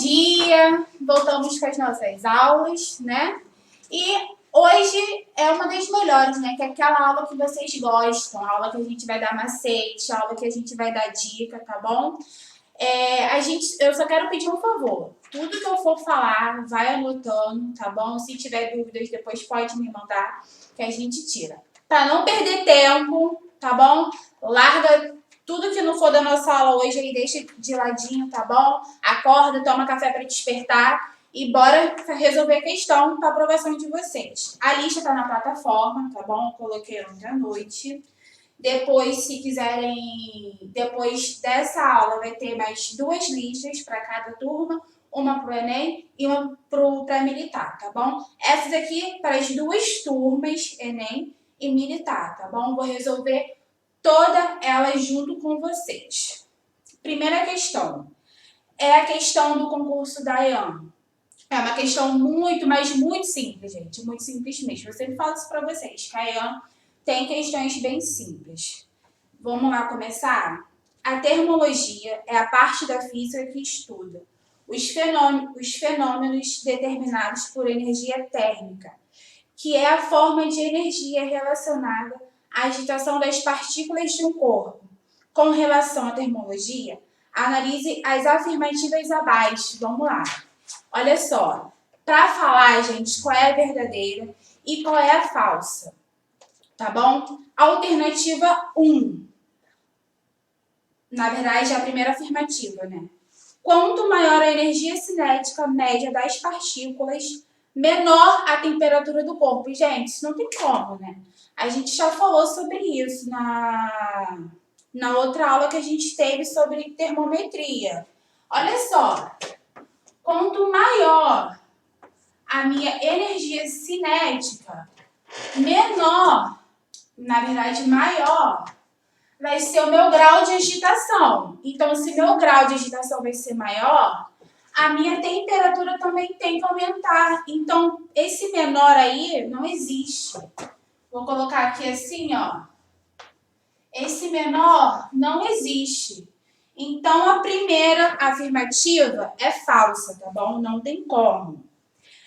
dia! Voltamos com as nossas aulas, né? E hoje é uma das melhores, né? Que é aquela aula que vocês gostam, a aula que a gente vai dar macete, a aula que a gente vai dar dica, tá bom? Eu só quero pedir um favor. Tudo que eu for falar, vai anotando, tá bom? Se tiver dúvidas, depois pode me mandar, que a gente tira. Pra não perder tempo, tá bom? Larga tudo que não for da nossa aula hoje aí, deixa de ladinho, tá bom? Acorda, toma café para despertar e bora resolver a questão para aprovação de vocês. A lista tá na plataforma, tá bom? Eu coloquei ontem à noite. Depois, se quiserem, depois dessa aula vai ter mais 2 listas para cada turma, uma para o Enem e uma para o pré-militar, tá bom? Essas aqui para as 2 turmas, Enem e militar, tá bom? Vou resolver todas elas junto com vocês. Primeira questão é a questão do concurso da EAN. É uma questão muito, mas muito simples, gente. Muito simples mesmo. Eu sempre falo isso para vocês, que a EAN tem questões bem simples. Vamos lá começar? A termologia é a parte da física que estuda os fenômenos determinados por energia térmica, que é a forma de energia relacionada à agitação das partículas de um corpo. Com relação à termologia, analise as afirmativas abaixo. Vamos lá. Olha só. Para falar, gente, qual é a verdadeira e qual é a falsa. Tá bom? Alternativa 1. Na verdade, é a primeira afirmativa, né? Quanto maior a energia cinética média das partículas, menor a temperatura do corpo. Gente, isso não tem como, né? A gente já falou sobre isso na outra aula que a gente teve sobre termometria. Olha só. Quanto maior a minha energia cinética, menor, na verdade maior, vai ser o meu grau de agitação. Então, se meu grau de agitação vai ser maior, a minha temperatura também tem que aumentar. Então, esse menor aí não existe. Vou colocar aqui assim, ó. Esse menor não existe. Então, a primeira afirmativa é falsa, tá bom? Não tem como.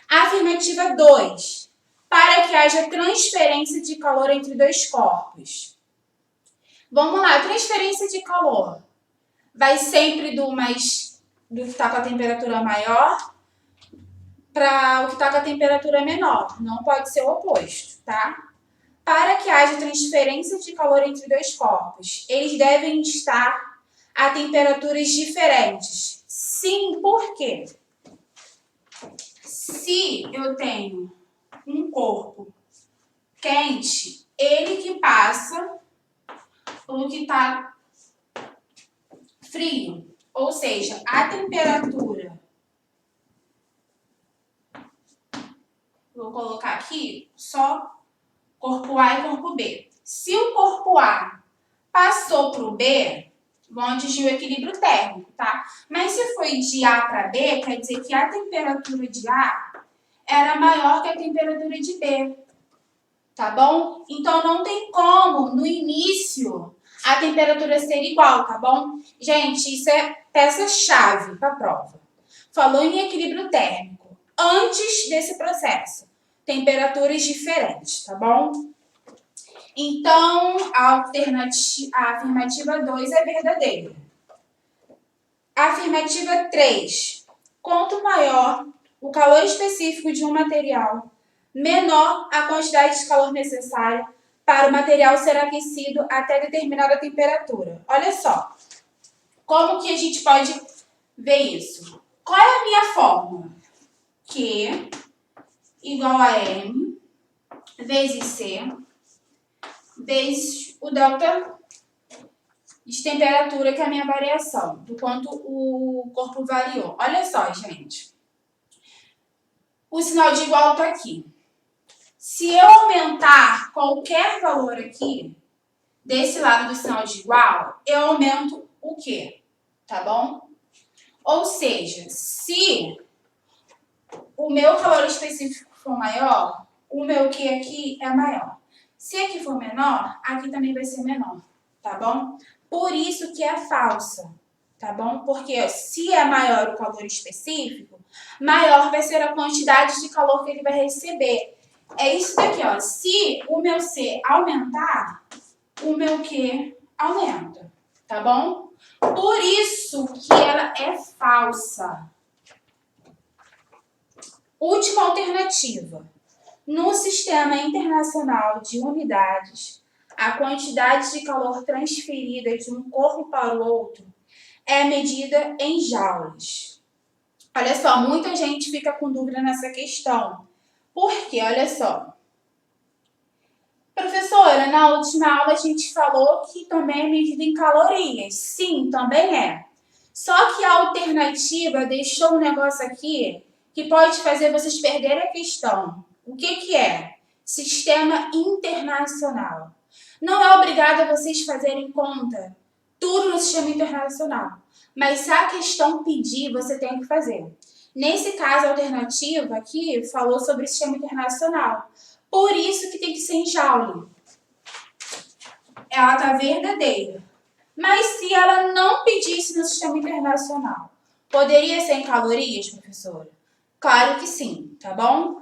Afirmativa 2. Para que haja transferência de calor entre 2 corpos. Vamos lá, transferência de calor. Vai sempre do que está com a temperatura maior para o que está com a temperatura menor. Não pode ser o oposto, tá? Para que haja transferência de calor entre 2 corpos, eles devem estar a temperaturas diferentes. Sim, por quê? Se eu tenho um corpo quente, ele que passa pelo que está frio. Ou seja, a temperatura, vou colocar aqui só corpo A e corpo B. Se o corpo A passou para o B, vão atingir o equilíbrio térmico, tá? Mas se foi de A para B, quer dizer que a temperatura de A era maior que a temperatura de B, tá bom? Então, não tem como, no início, a temperatura ser igual, tá bom? Gente, isso é peça-chave para a prova. Falou em equilíbrio térmico. Antes desse processo, temperaturas diferentes, tá bom? Então, a afirmativa 2 é verdadeira. Afirmativa 3. Quanto maior o calor específico de um material, menor a quantidade de calor necessária para o material ser aquecido até determinada temperatura. Olha só, como que a gente pode ver isso? Qual é a minha fórmula? Q igual a M vezes C vezes o delta de temperatura, que é a minha variação, do quanto o corpo variou. Olha só, gente. O sinal de igual está aqui. Se eu aumentar qualquer valor aqui, desse lado do sinal de igual, eu aumento o quê? Tá bom? Ou seja, se o meu calor específico for maior, o meu Q aqui é maior. Se aqui for menor, aqui também vai ser menor, tá bom? Por isso que é falsa. tá bom? Porque se é maior o calor específico, maior vai ser a quantidade de calor que ele vai receber. É isso daqui, ó. Se o meu C aumentar, o meu Q aumenta, tá bom? Por isso que ela é falsa. Última alternativa. No Sistema Internacional de Unidades, a quantidade de calor transferida de um corpo para o outro é medida em joules. Olha só, muita gente fica com dúvida nessa questão. Por quê? Olha só. Professora, na última aula a gente falou que também é medida em calorias. Sim, também é. Só que a alternativa deixou um negócio aqui que pode fazer vocês perderem a questão. O que é? Sistema internacional. Não é obrigado a vocês fazerem conta tudo no sistema internacional. Mas se a questão pedir, você tem que fazer. Nesse caso, a alternativa aqui falou sobre o sistema internacional. Por isso que tem que ser em joule. Ela está verdadeira. Mas se ela não pedisse no sistema internacional, poderia ser em calorias, professora? Claro que sim, tá bom?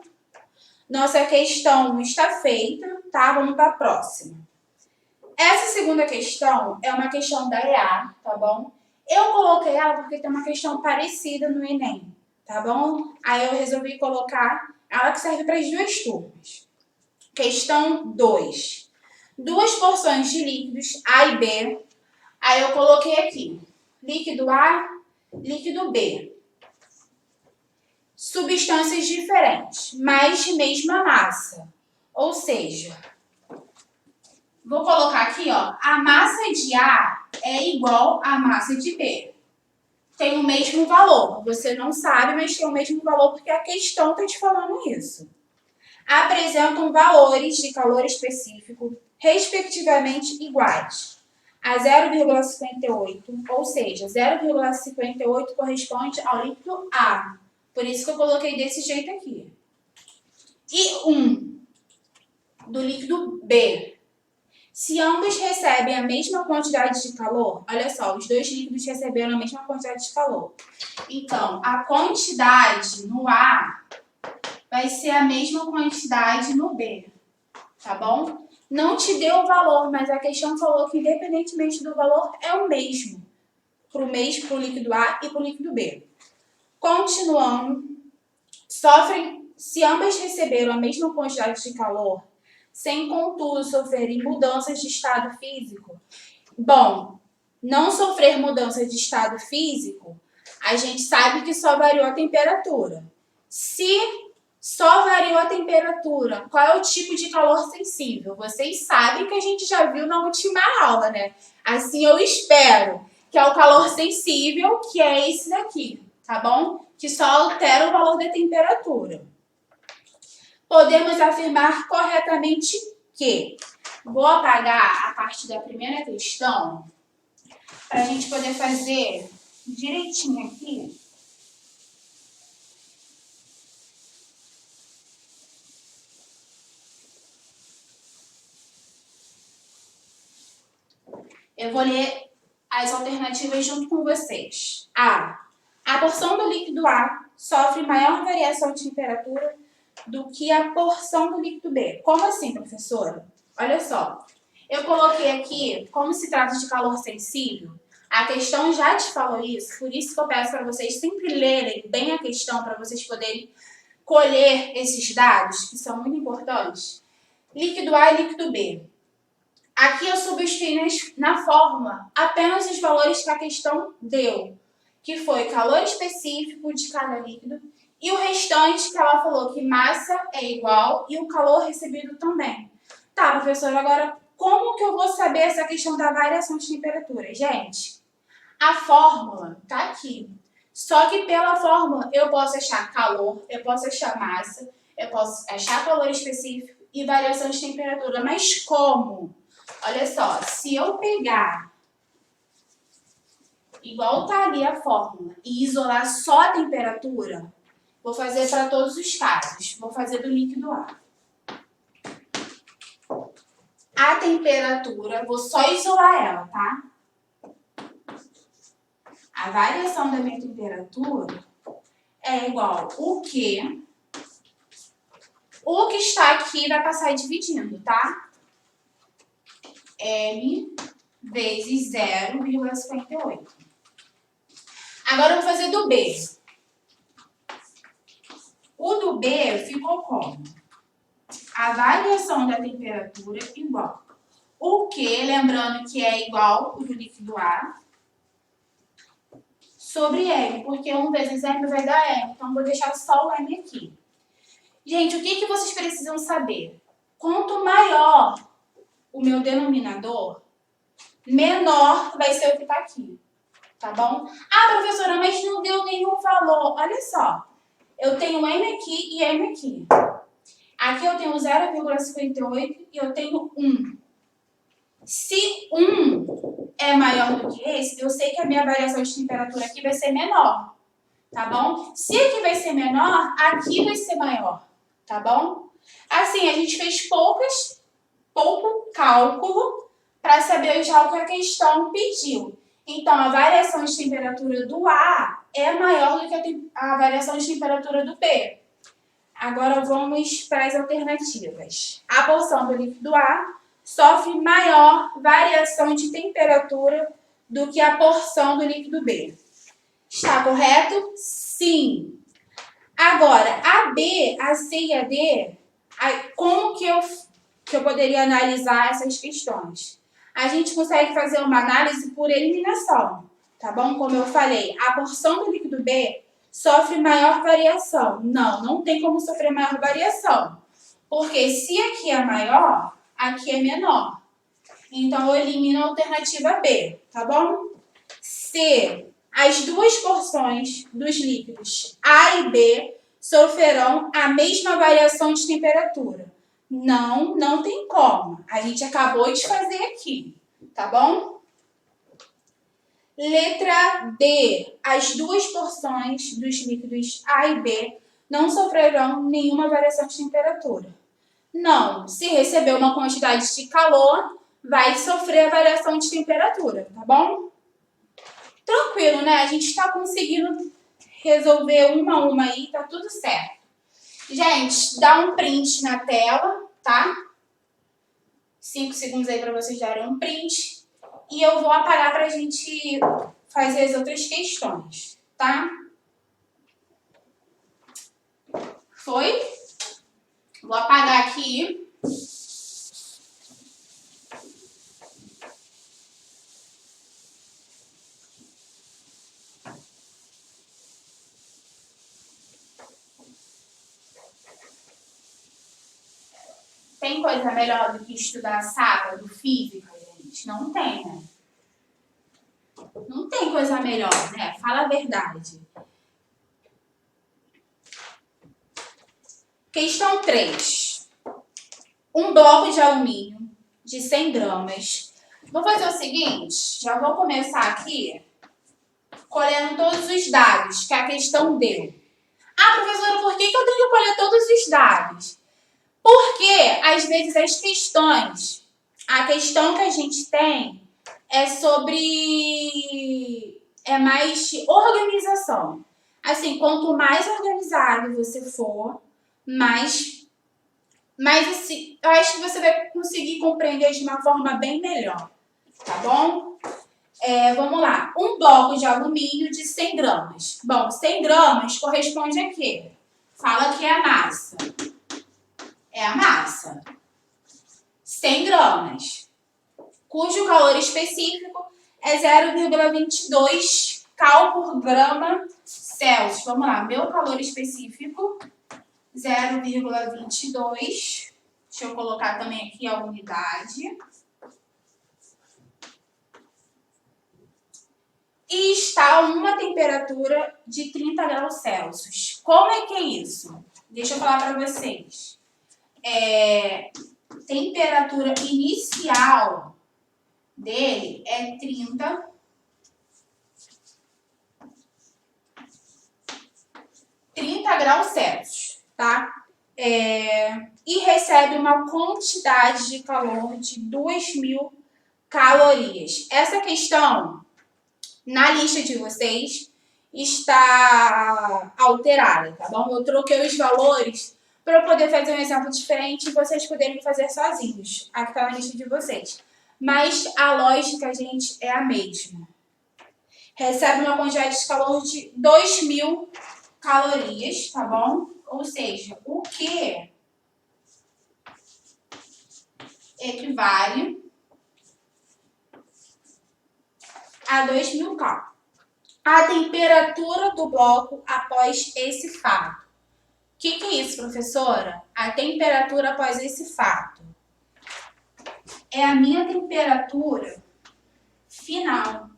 Nossa questão está feita, tá? Vamos para a próxima. Essa segunda questão é uma questão da EA, tá bom? Eu coloquei ela porque tem uma questão parecida no Enem, tá bom? Aí eu resolvi colocar ela que serve para as duas turmas. Questão 2. Duas porções de líquidos A e B. Aí eu coloquei aqui, líquido A, líquido B. Substâncias diferentes, mas de mesma massa. Ou seja, vou colocar aqui, ó, a massa de A é igual à massa de B. Tem o mesmo valor. Você não sabe, mas tem o mesmo valor porque a questão está te falando isso. Apresentam valores de calor específico, respectivamente iguais a 0,58, ou seja, 0,58 corresponde ao líquido A. Por isso que eu coloquei desse jeito aqui. E 1 do líquido B. Se ambos recebem a mesma quantidade de calor, olha só, os dois líquidos receberam a mesma quantidade de calor. Então, a quantidade no A vai ser a mesma quantidade no B, tá bom? Não te deu o valor, mas a questão falou que independentemente do valor é o mesmo para o líquido A e para o líquido B. Continuando, se ambas receberam a mesma quantidade de calor, sem contudo sofrerem mudanças de estado físico. Bom, não sofrer mudança de estado físico, a gente sabe que só variou a temperatura. Se só variou a temperatura, qual é o tipo de calor sensível? Vocês sabem que a gente já viu na última aula, né? Assim eu espero, que é o calor sensível, que é esse daqui, tá bom? Que só altera o valor da temperatura. Podemos afirmar corretamente que... Vou apagar a parte da primeira questão para a gente poder fazer direitinho aqui. Eu vou ler as alternativas junto com vocês. A porção do líquido A sofre maior variação de temperatura do que a porção do líquido B. Como assim, professora? Olha só, eu coloquei aqui, como se trata de calor sensível, a questão já te falou isso, por isso que eu peço para vocês sempre lerem bem a questão, para vocês poderem colher esses dados, que são muito importantes. Líquido A e líquido B. Aqui eu substituí na fórmula apenas os valores que a questão deu, que foi calor específico de cada líquido e o restante que ela falou que massa é igual e o calor recebido também. Tá, professora, agora como que eu vou saber essa questão da variação de temperatura? Gente, a fórmula tá aqui. Só que pela fórmula eu posso achar calor, eu posso achar massa, eu posso achar calor específico e variação de temperatura. Mas como? Olha só, se eu pegar, igual tá ali a fórmula, e isolar só a temperatura, vou fazer para todos os casos. Vou fazer do líquido A. A temperatura, vou só isolar ela, tá? A variação da minha temperatura é igual o que está aqui vai passar dividindo, tá? L vezes 0,58. Agora eu vou fazer do B. O do B ficou como? A variação da temperatura igual o que, lembrando que é igual o do líquido A, sobre M, porque 1 vezes M vai dar M, então vou deixar só o M aqui. Gente, o que vocês precisam saber? Quanto maior o meu denominador, menor vai ser o que está aqui, tá bom? Ah, professora, mas não deu nenhum valor. Olha só, eu tenho M aqui e M aqui. Aqui eu tenho 0,58 e eu tenho 1. Se 1 é maior do que esse, eu sei que a minha variação de temperatura aqui vai ser menor, tá bom? Se aqui vai ser menor, aqui vai ser maior, tá bom? Assim, a gente fez pouco cálculo para saber já o que a questão pediu. Então, a variação de temperatura do A é maior do que a variação de temperatura do B. Agora vamos para as alternativas. A porção do líquido A sofre maior variação de temperatura do que a porção do líquido B. Está correto? Sim. Agora, a B, a C e a D, como que eu poderia analisar essas questões? A gente consegue fazer uma análise por eliminação, tá bom? Como eu falei, a porção do líquido B sofre maior variação. Não tem como sofrer maior variação. Porque se aqui é maior, aqui é menor. Então, eu elimino a alternativa B, tá bom? C. As duas porções dos líquidos A e B sofrerão a mesma variação de temperatura. Não tem como. A gente acabou de fazer aqui, tá bom? Letra D. As duas porções dos líquidos A e B não sofrerão nenhuma variação de temperatura. Não. Se receber uma quantidade de calor, vai sofrer a variação de temperatura, tá bom? Tranquilo, né? A gente está conseguindo resolver uma a uma aí, tá tudo certo. Gente, dá um print na tela, tá? 5 segundos aí para vocês darem um print. E eu vou apagar para a gente fazer as outras questões, tá? Foi? Vou apagar aqui. Tem coisa melhor do que estudar sábado, física, gente? Não tem, né? Não tem coisa melhor, né? Fala a verdade. Questão 3. Um bloco de alumínio de 100 gramas. Vou fazer o seguinte, já vou começar aqui colhendo todos os dados que a questão deu. Ah, professora, por que eu tenho que colher todos os dados? Porque, às vezes, a questão que a gente tem é mais organização. Assim, quanto mais organizado você for, mais assim, eu acho que você vai conseguir compreender de uma forma bem melhor, tá bom? Vamos lá. Um bloco de alumínio de 100 gramas. Bom, 100 gramas corresponde a quê? Fala que é a massa. É a massa. 100 gramas. Cujo calor específico é 0,22 cal por grama Celsius. Vamos lá. Meu calor específico, 0,22. Deixa eu colocar também aqui a unidade. E está a uma temperatura de 30 graus Celsius. Como é que é isso? Deixa eu falar para vocês. Temperatura inicial dele é 30 graus Celsius, tá? E recebe uma quantidade de calor de 2.000 calorias. Essa questão na lista de vocês está alterada, tá bom? Eu troquei os valores para eu poder fazer um exemplo diferente e vocês poderem fazer sozinhos. Aqui tá na lista de vocês. Mas a lógica, gente, é a mesma. Recebe uma quantidade de calor de 2.000 calorias, tá bom? Ou seja, o que equivale a 2.000 K. A temperatura do bloco após esse fato. O que é isso, professora? A temperatura após esse fato é a minha temperatura final.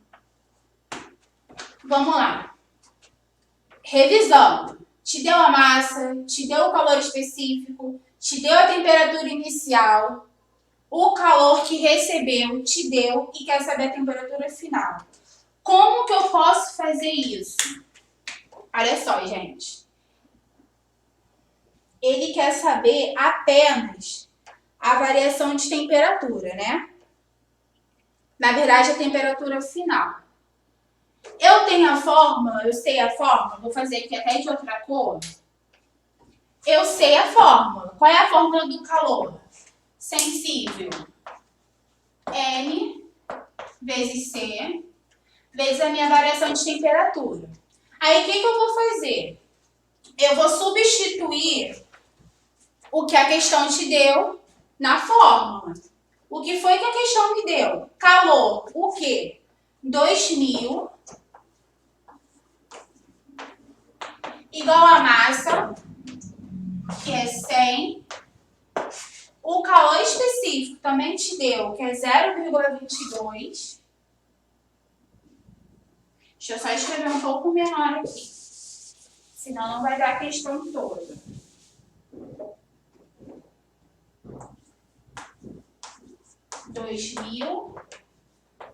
Vamos lá. Revisando. Te deu a massa, te deu o calor específico, te deu a temperatura inicial, o calor que recebeu, te deu e quer saber a temperatura final. Como que eu posso fazer isso? Olha só, gente. Ele quer saber apenas a variação de temperatura, né? Na verdade, a temperatura final. Eu tenho a fórmula, eu sei a fórmula, vou fazer aqui até de outra cor. Eu sei a fórmula. Qual é a fórmula do calor? Sensível. M vezes C vezes a minha variação de temperatura. Aí, o que eu vou fazer? Eu vou substituir o que a questão te deu na fórmula. O que foi que a questão me deu? Calor, o quê? 2.000 igual a massa, que é 100. O calor específico também te deu, que é 0,22. Deixa eu só escrever um pouco menor aqui. Senão não vai dar a questão toda.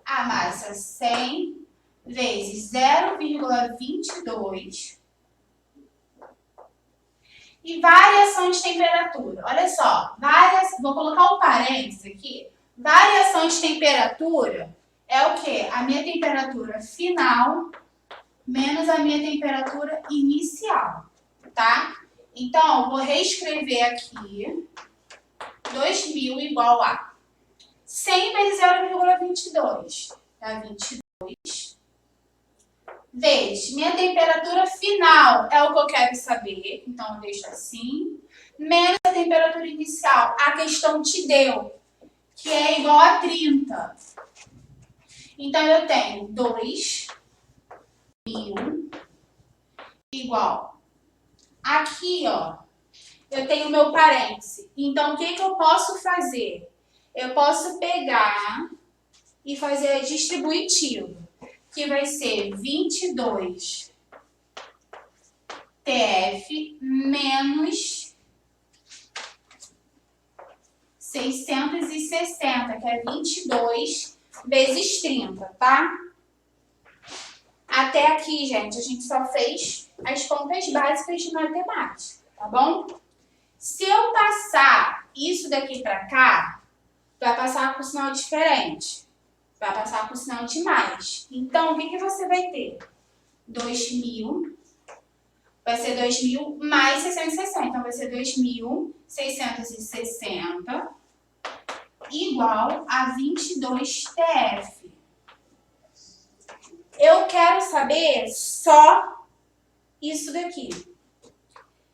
A massa 100 vezes 0,22 e variação de temperatura. Olha só, vou colocar um parênteses aqui. Variação de temperatura é o quê? A minha temperatura final menos a minha temperatura inicial, tá? Então, eu vou reescrever aqui 2.000 igual a 100 vezes 0,22, dá 22, vezes minha temperatura final, é o que eu quero saber, então eu deixo assim, menos a temperatura inicial, a questão te deu, que é igual a 30. Então, eu tenho 2.000 igual. Aqui, ó, eu tenho meu parêntese. Então, o que eu posso fazer? Eu posso pegar e fazer a distributiva, que vai ser 22 TF menos 660, que é 22 vezes 30, tá? Até aqui, gente, a gente só fez as contas básicas de matemática, tá bom? Se eu passar isso daqui para cá, vai passar com sinal diferente. Vai passar com sinal de mais. Então, o que você vai ter? 2.000, vai ser 2.000 mais 660. Então, vai ser 2.660 igual a 22 TF. Eu quero saber só isso daqui.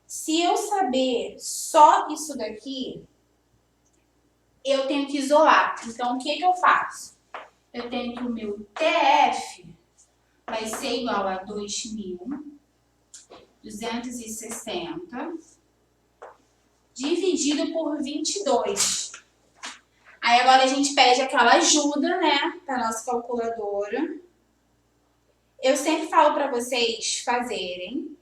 Se eu saber só isso daqui, eu tenho que isolar. Então, o que eu faço? Eu tenho que o meu TF vai ser igual a 2.260 dividido por 22. Aí, agora a gente pede aquela ajuda, né, para nossa calculadora. Eu sempre falo para vocês fazerem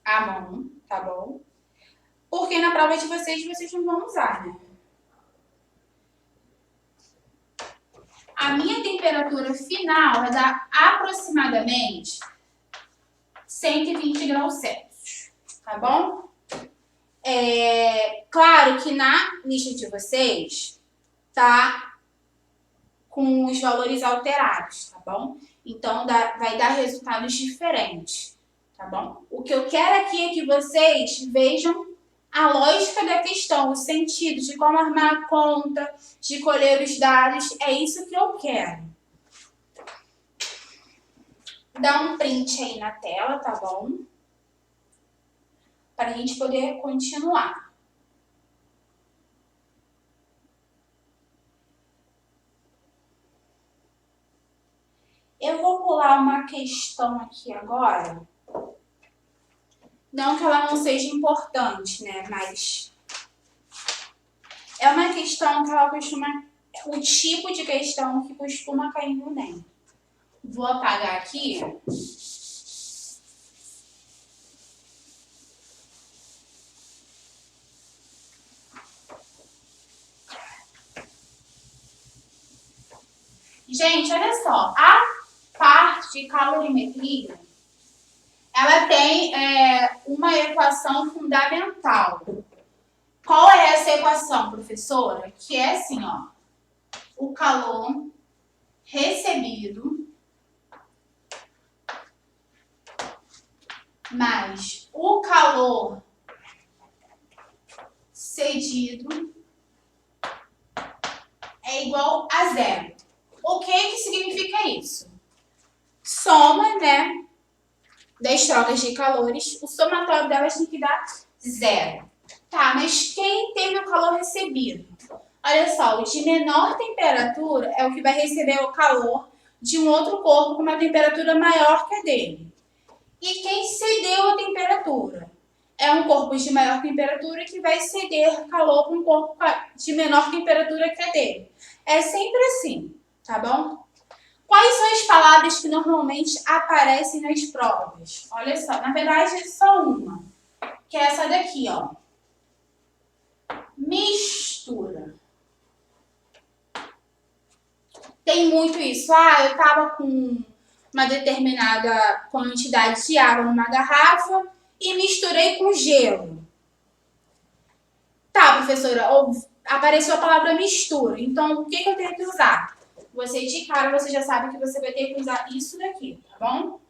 à mão, tá bom? Porque na prova de vocês não vão usar, né? A minha temperatura final vai dar aproximadamente 120 graus Celsius, tá bom? Claro que na lista de vocês tá com os valores alterados, tá bom? Então, vai dar resultados diferentes, tá bom? O que eu quero aqui é que vocês vejam a lógica da questão, o sentido de como armar a conta, de colher os dados. É isso que eu quero. Dá um print aí na tela, tá bom? Para a gente poder continuar. Eu vou pular uma questão aqui agora. Não que ela não seja importante, né? Mas é uma questão que ela costuma... O tipo de questão que costuma cair no Enem. Vou apagar aqui. Gente, olha só. A parte de calorimetria, ela tem uma equação fundamental. Qual é essa equação, professora? Que é assim, ó. O calor recebido mais o calor cedido é igual a zero. O que significa isso? Soma, né, das trocas de calores, o somatório delas tem que dar zero. Tá, mas quem teve o calor recebido? Olha só, o de menor temperatura é o que vai receber o calor de um outro corpo com uma temperatura maior que a dele. E quem cedeu a temperatura? É um corpo de maior temperatura que vai ceder calor para um corpo de menor temperatura que a dele. É sempre assim, tá bom? Quais são as palavras que normalmente aparecem nas provas? Olha só, na verdade é só uma, que é essa daqui, ó. Mistura. Tem muito isso. Ah, eu tava com uma determinada quantidade de água numa garrafa e misturei com gelo. Tá, professora, apareceu a palavra mistura. Então, o que eu tenho que usar? Você de cara, você já sabe que você vai ter que usar isso daqui, tá bom?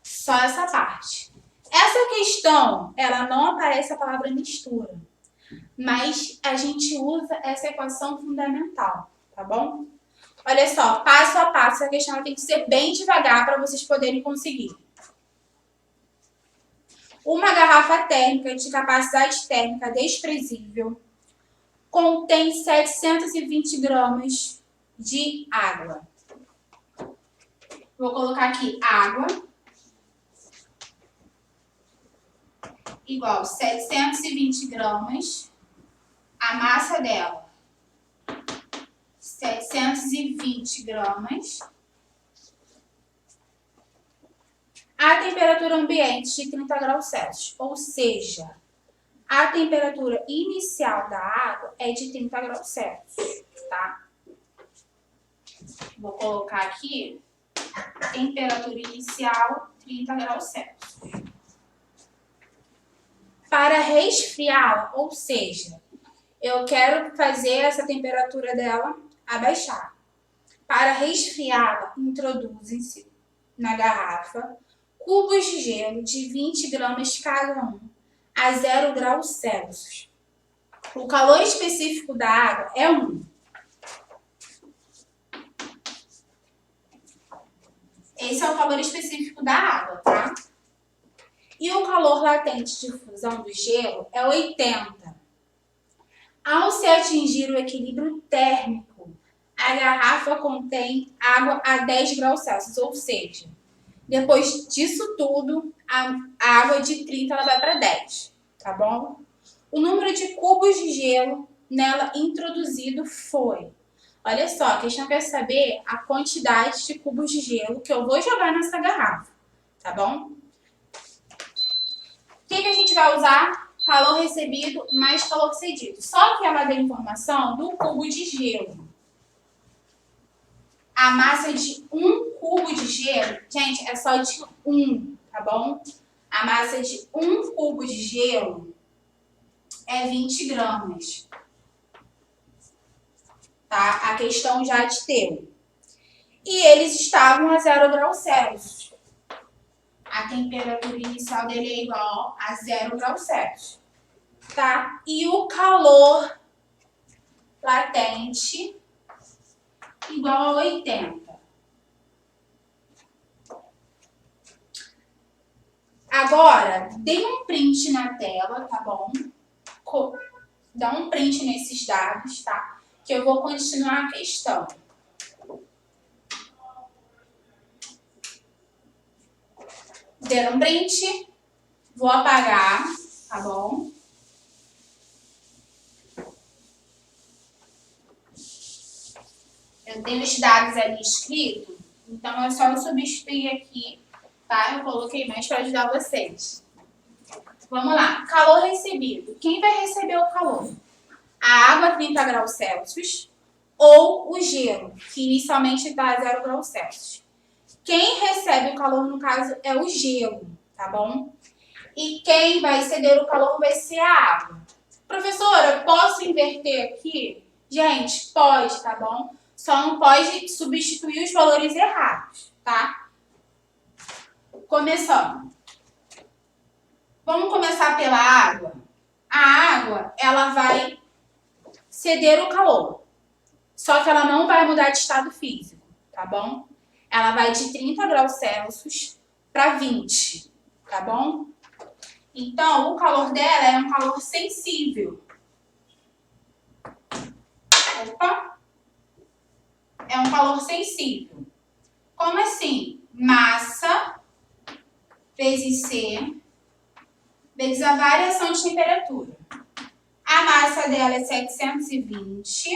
Só essa parte. Essa questão, ela não aparece a palavra mistura. Mas a gente usa essa equação fundamental, tá bom? Olha só, passo a passo, a questão tem que ser bem devagar para vocês poderem conseguir. Uma garrafa térmica de capacidade térmica desprezível contém 720 gramas de água. Vou colocar aqui água igual 720 gramas, a massa dela 720 gramas, a temperatura ambiente de 30 graus Celsius, ou seja, a temperatura inicial da água é de 30 graus Celsius, tá? Vou colocar aqui, temperatura inicial, 30 graus Celsius. Para resfriá-la, ou seja, eu quero fazer essa temperatura dela abaixar. Para resfriá-la, introduzem-se na garrafa cubos de gelo de 20 gramas cada um, a 0 graus Celsius. O calor específico da água é 1. Esse é o calor específico da água, tá? E o calor latente de fusão do gelo é 80. Ao se atingir o equilíbrio térmico, a garrafa contém água a 10 graus Celsius, ou seja, depois disso tudo, a água de 30 ela vai para 10, tá bom? O número de cubos de gelo nela introduzido foi... Olha só, a questão quer saber a quantidade de cubos de gelo que eu vou jogar nessa garrafa, tá bom? O que a gente vai usar? Calor recebido mais calor cedido. Só que ela deu informação do cubo de gelo. A massa de 1 cubo de gelo, gente, é só de 1, tá bom? A massa de 1 cubo de gelo é 20 gramas. Tá? A questão já te deu. e eles estavam a 0 graus Celsius. A temperatura inicial dele é igual a 0 graus Celsius, tá? E o calor latente igual a 80. Agora, dê um print na tela, tá bom? Dá um print nesses dados, tá? Que eu vou continuar a questão. Deram um print, vou apagar, tá bom? Eu tenho os dados ali escritos, então é só eu substituir aqui, tá? Eu coloquei mais para ajudar vocês. Vamos lá. Calor recebido. Quem vai receber o calor? A água a 30 graus Celsius ou o gelo, que inicialmente está a 0 graus Celsius. Quem recebe o calor, no caso, é o gelo, tá bom? E quem vai ceder o calor vai ser a água. Professora, posso inverter aqui? Gente, pode, tá bom? Só não pode substituir os valores errados, tá? Começando. Vamos começar pela água. A água, ela vai ceder o calor. Só que ela não vai mudar de estado físico, tá bom? Ela vai de 30 graus Celsius para 20, tá bom? Então, o calor dela é um calor sensível. Opa! É um calor sensível. Como assim? Massa vezes C vezes a variação de temperatura. A massa dela é 720.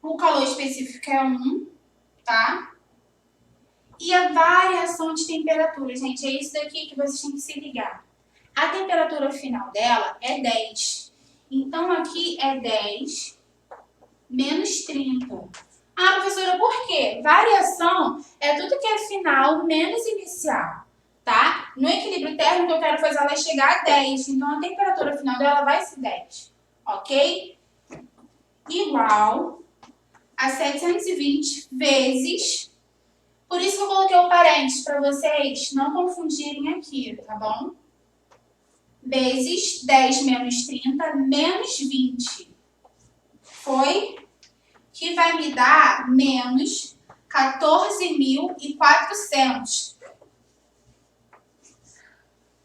O calor específico é 1, tá? E a variação de temperatura, gente, é isso daqui que vocês têm que se ligar. A temperatura final dela é 10. Então, aqui é 10 menos 30. Ah, professora, por quê? Variação é tudo que é final menos inicial, tá? No equilíbrio térmico, eu quero fazer ela chegar a 10. Então, a temperatura final dela vai ser 10, ok? Igual a 720 vezes... Por isso que eu coloquei o parênteses, para vocês não confundirem aqui, tá bom? Vezes 10 menos 30 menos 20. Foi? Que vai me dar menos 14.400.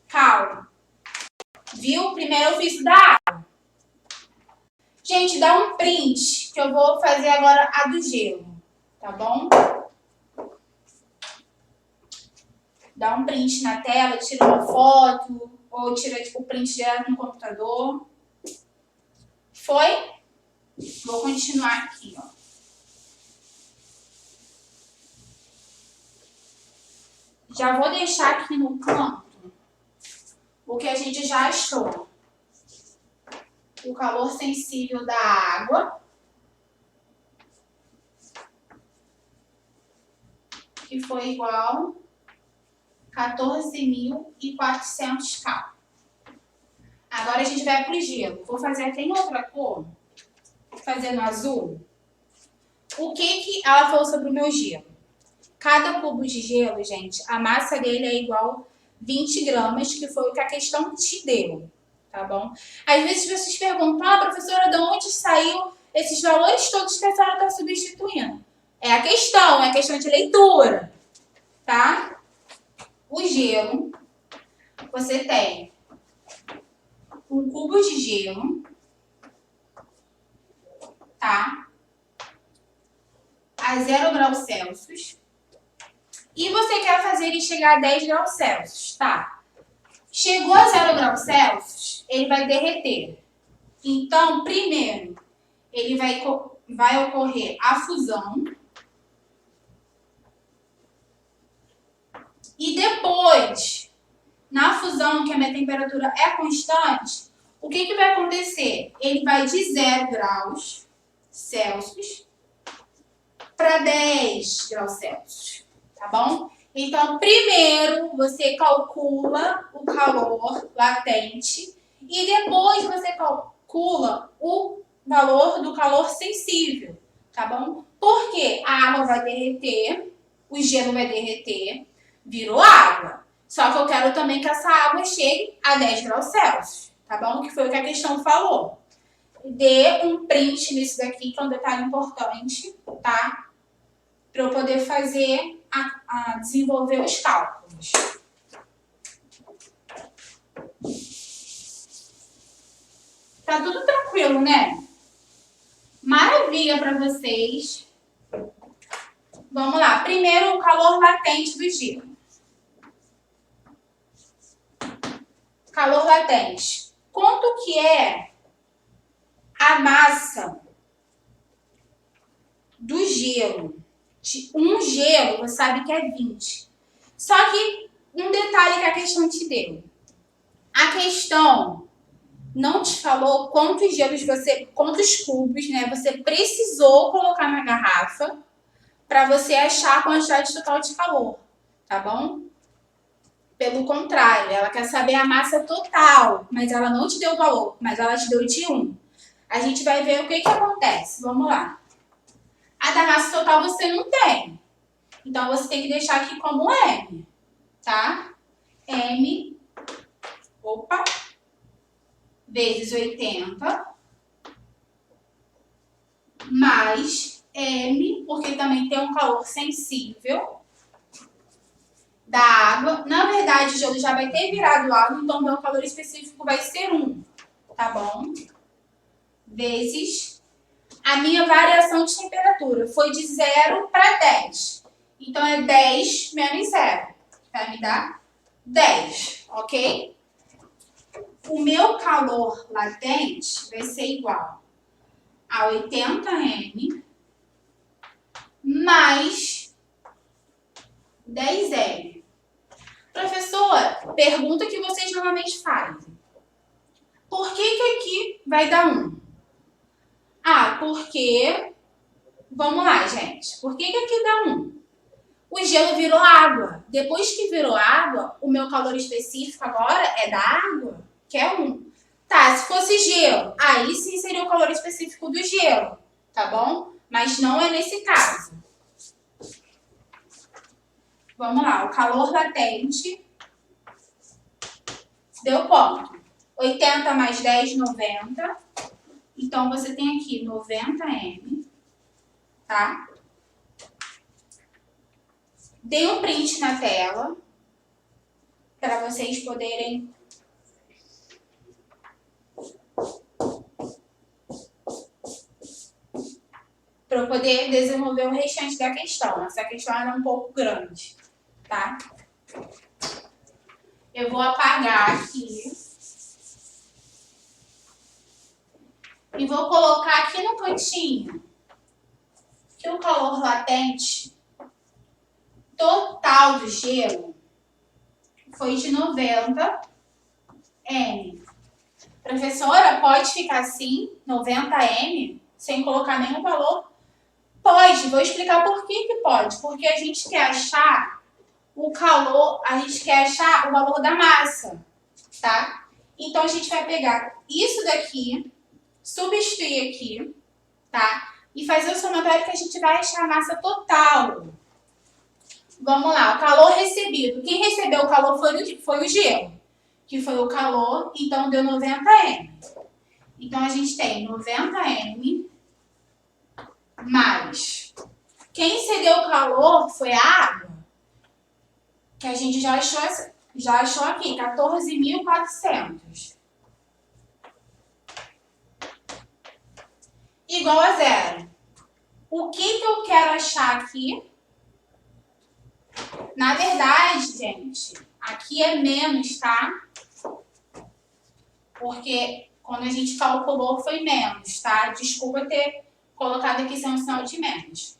Calma. Viu? Primeiro eu fiz o da água. Gente, dá um print, que eu vou fazer agora a do gelo, tá bom? Dá um print na tela, tira uma foto, ou tira tipo, o print direto no computador. Foi? Vou continuar aqui, ó. Já vou deixar aqui no canto o que a gente já achou. O calor sensível da água, que foi igual a 14.400 Cal. Agora a gente vai pro gelo. Vou fazer até em outra cor. Vou fazer no azul. O que ela falou sobre o meu gelo? Cada cubo de gelo, gente, a massa dele é igual 20 gramas, que foi o que a questão te deu, tá bom? Às vezes vocês perguntam, ah, professora, de onde saiu esses valores todos que a senhora está substituindo? É a questão de leitura, tá? O gelo, você tem um cubo de gelo, tá? A 0 graus Celsius. E você quer fazer ele chegar a 10 graus Celsius, tá? Chegou a 0 graus Celsius, ele vai derreter. Então, primeiro, ele vai ocorrer a fusão. E depois, na fusão, que a minha temperatura é constante, o que vai acontecer? Ele vai de 0 graus Celsius para 10 graus Celsius. Tá bom? Então, primeiro você calcula o calor latente e depois você calcula o valor do calor sensível. tá bom? Porque a água vai derreter, o gelo vai derreter, virou água. Só que eu quero também que essa água chegue a 10 graus Celsius, tá bom? Que foi o que a questão falou. Dê um print nisso daqui, que é um detalhe importante, tá? Para eu poder fazer, desenvolver os cálculos. Tá tudo tranquilo, né? Maravilha para vocês. Vamos lá. Primeiro, o calor latente do gelo. Calor latente. Quanto que é a massa do gelo? Um gelo, você sabe que é 20. Só que um detalhe que a questão te deu. A questão não te falou quantos gelos quantos cubos, né, você precisou colocar na garrafa para você achar a quantidade total de calor, tá bom? Pelo contrário, ela quer saber a massa total, mas ela não te deu o valor, mas ela te deu de 1. A gente vai ver o que acontece. Vamos lá. A da massa total você não tem. Então, você tem que deixar aqui como M, tá? M, vezes 80, mais M, porque também tem um calor sensível da água. Na verdade, o gelo já vai ter virado água, então o meu calor específico vai ser 1, tá bom? Vezes a minha variação de temperatura foi de 0 para 10. Então, é 10 menos 0. Vai me dar 10, ok? O meu calor latente vai ser igual a 80M mais 10M. Professora, pergunta que vocês normalmente fazem. Por que aqui vai dar 1? Porque... Vamos lá, gente. Por que aqui dá 1? O gelo virou água. Depois que virou água, o meu calor específico agora é da água, que é 1. Tá, se fosse gelo, aí sim seria o calor específico do gelo, tá bom? Mas não é nesse caso. Vamos lá, o calor latente deu quanto? 80 mais 10, 90. Então, você tem aqui 90M, tá? Dei um print na tela para vocês poderem para eu poder desenvolver o restante da questão. Essa questão era um pouco grande, tá? Eu vou apagar aqui e vou colocar aqui no cantinho que o calor latente total do gelo foi de 90M. Professora, pode ficar assim, 90M, sem colocar nenhum valor? Pode, vou explicar por que pode. Porque a gente quer achar o calor, a gente quer achar o valor da massa, tá? Então, a gente vai pegar isso daqui, substituir aqui, tá? E fazer o somatório que a gente vai achar a massa total. Vamos lá, o calor recebido. Quem recebeu o calor foi o gelo, que foi o calor, então deu 90M. Então, a gente tem 90M mais. Quem cedeu o calor foi a água, que a gente já achou aqui, 14.400. Igual a 0. O que eu quero achar aqui? Na verdade, gente, aqui é menos, tá? Porque quando a gente calculou foi menos, tá? Desculpa ter colocado aqui sem um sinal de menos.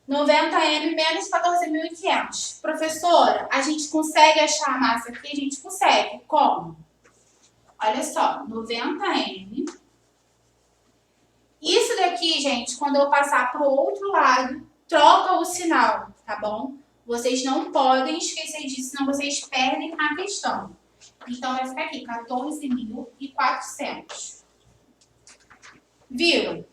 90M menos 14.500. Professora, a gente consegue achar a massa aqui? A gente consegue. Como? Olha só, 90M. Isso daqui, gente, quando eu passar para o outro lado, troca o sinal, tá bom? Vocês não podem esquecer disso, senão vocês perdem a questão. Então, vai ficar aqui, 14.400. Viram?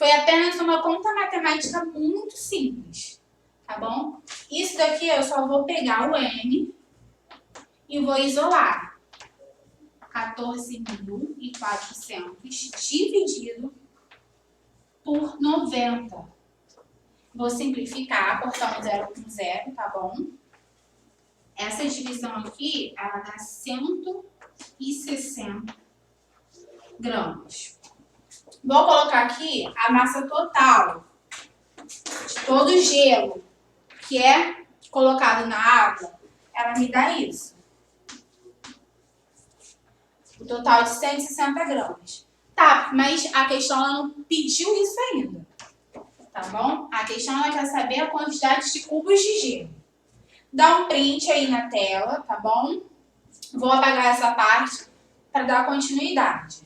Foi apenas uma conta matemática muito simples, tá bom? Isso daqui eu só vou pegar o N e vou isolar. 14.400 dividido por 90. Vou simplificar, cortar um zero com zero, tá bom? Essa divisão aqui, ela dá 160 gramas. Vou colocar aqui a massa total de todo o gelo que é colocado na água. Ela me dá isso. O total de 160 gramas. Tá, mas a questão ela não pediu isso ainda. Tá bom? A questão ela quer saber a quantidade de cubos de gelo. Dá um print aí na tela, tá bom? Vou apagar essa parte para dar continuidade.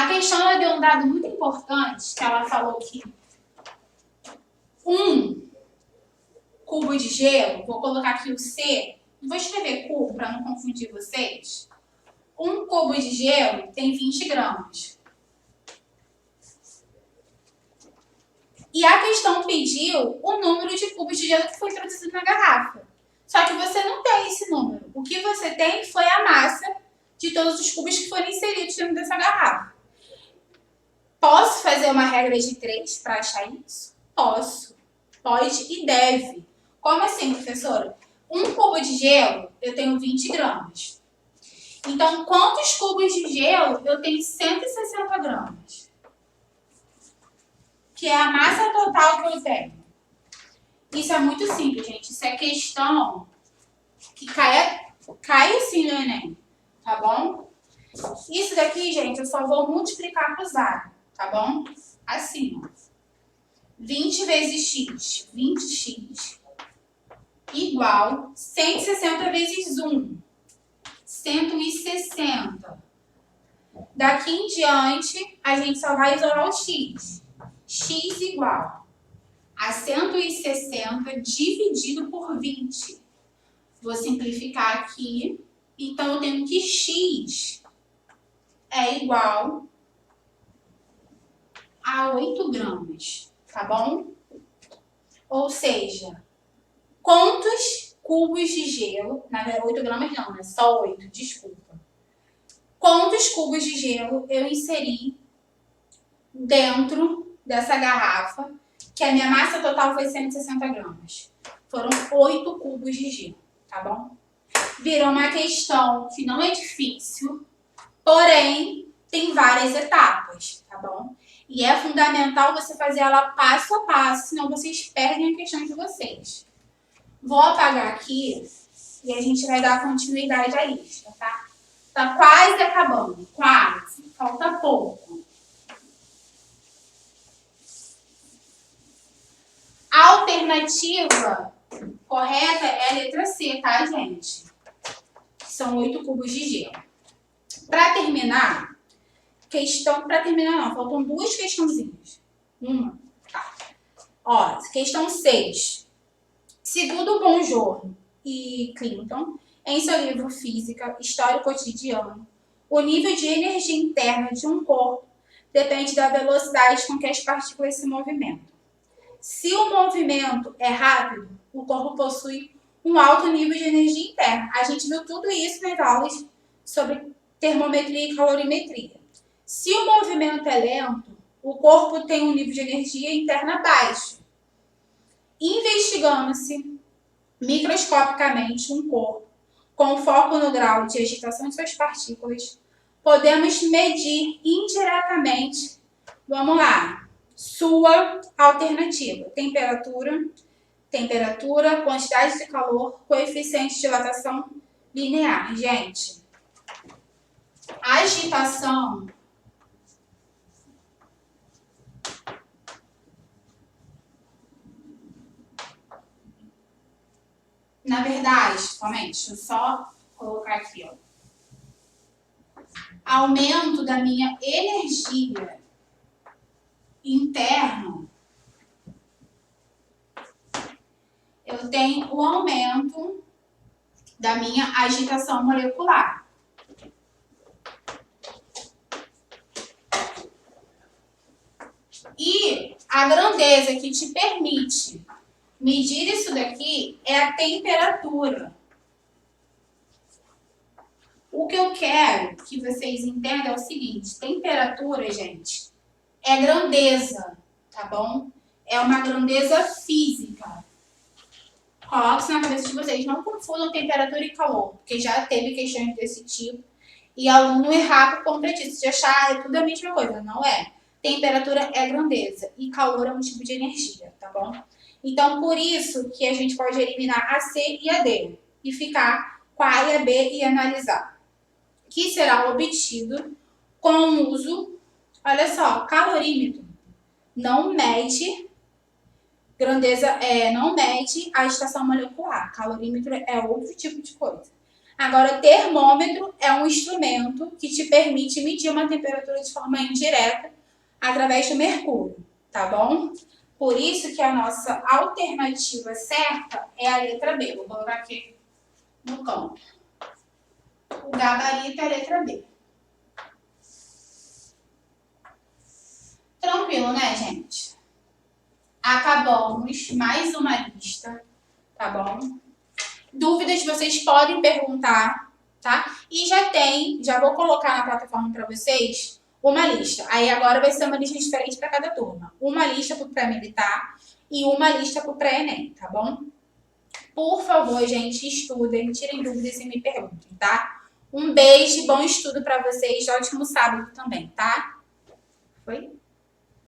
A questão ela deu um dado muito importante, que ela falou que 1 cubo de gelo, vou colocar aqui o C, vou escrever cubo para não confundir vocês. 1 cubo de gelo tem 20 gramas. E a questão pediu o número de cubos de gelo que foi introduzido na garrafa. Só que você não tem esse número. O que você tem foi a massa de todos os cubos que foram inseridos dentro dessa garrafa. Posso fazer uma regra de 3 para achar isso? Posso. Pode e deve. Como assim, professora? 1 cubo de gelo, eu tenho 20 gramas. Então, quantos cubos de gelo eu tenho? 160 gramas. Que é a massa total que eu tenho. Isso é muito simples, gente. Isso é questão que cai assim no Enem. Tá bom? Isso daqui, gente, eu só vou multiplicar por zero. Tá bom? Assim, ó. 20 vezes x, 20x, igual 160 vezes 1, 160. Daqui em diante, a gente só vai isolar o x. X igual a 160 dividido por 20. Vou simplificar aqui. Então, eu tenho que x é igual a 8 gramas, tá bom? Ou seja, quantos cubos de gelo, na verdade 8 gramas não, né? Só 8, desculpa. Quantos cubos de gelo eu inseri dentro dessa garrafa, que a minha massa total foi 160 gramas. Foram 8 cubos de gelo, tá bom? Virou uma questão que não é difícil, porém tem várias etapas, tá bom? E é fundamental você fazer ela passo a passo, senão vocês perdem a questão de vocês. Vou apagar aqui e a gente vai dar continuidade à lista, tá? Tá quase acabando, quase. Falta pouco. A alternativa correta é a letra C, tá, gente? São 8 cubos de gelo. Para terminar, não, faltam 2 questãozinhas. Uma, tá. Ó, questão 6. Segundo Bonjour e Clinton, em seu livro Física, História Cotidiana, o nível de energia interna de um corpo depende da velocidade com que as partículas se movimentam. Se o movimento é rápido, o corpo possui um alto nível de energia interna. A gente viu tudo isso nas aulas sobre termometria e calorimetria. Se o movimento é lento, o corpo tem um nível de energia interna baixo. Investigando-se microscopicamente um corpo com foco no grau de agitação de suas partículas, podemos medir indiretamente, vamos lá, sua alternativa: temperatura, quantidade de calor, coeficiente de dilatação linear. Gente, agitação na verdade, somente, deixa eu só colocar aqui, ó. Aumento da minha energia interna, eu tenho o aumento da minha agitação molecular. A grandeza que te permite medir isso daqui é a temperatura. O que eu quero que vocês entendam é o seguinte: temperatura, gente, é grandeza, tá bom? É uma grandeza física. Coloque isso na cabeça de vocês. Não confundam temperatura e calor, porque já teve questões desse tipo. E aluno errar por conta disso, de achar é tudo a mesma coisa. Não é. Temperatura é grandeza e calor é um tipo de energia, tá bom? Então, por isso que a gente pode eliminar a C e a D e ficar com a A e a B e analisar. Que será obtido com o uso, olha só, calorímetro. Não mede grandeza, não mede a estação molecular. Calorímetro é outro tipo de coisa. Agora, termômetro é um instrumento que te permite medir uma temperatura de forma indireta através do mercúrio, tá bom? Por isso que a nossa alternativa certa é a letra B. Vou colocar aqui no campo. O gabarito é a letra B. Tranquilo, né, gente? Acabamos mais uma lista, tá bom? Dúvidas vocês podem perguntar, tá? E já vou colocar na plataforma para vocês uma lista. Aí agora vai ser uma lista diferente para cada turma. Uma lista para o pré-militar e uma lista para o pré-ENEM, tá bom? Por favor, gente, estudem, tirem dúvidas e me perguntem, tá? Um beijo, bom estudo para vocês, ótimo sábado também, tá? Foi?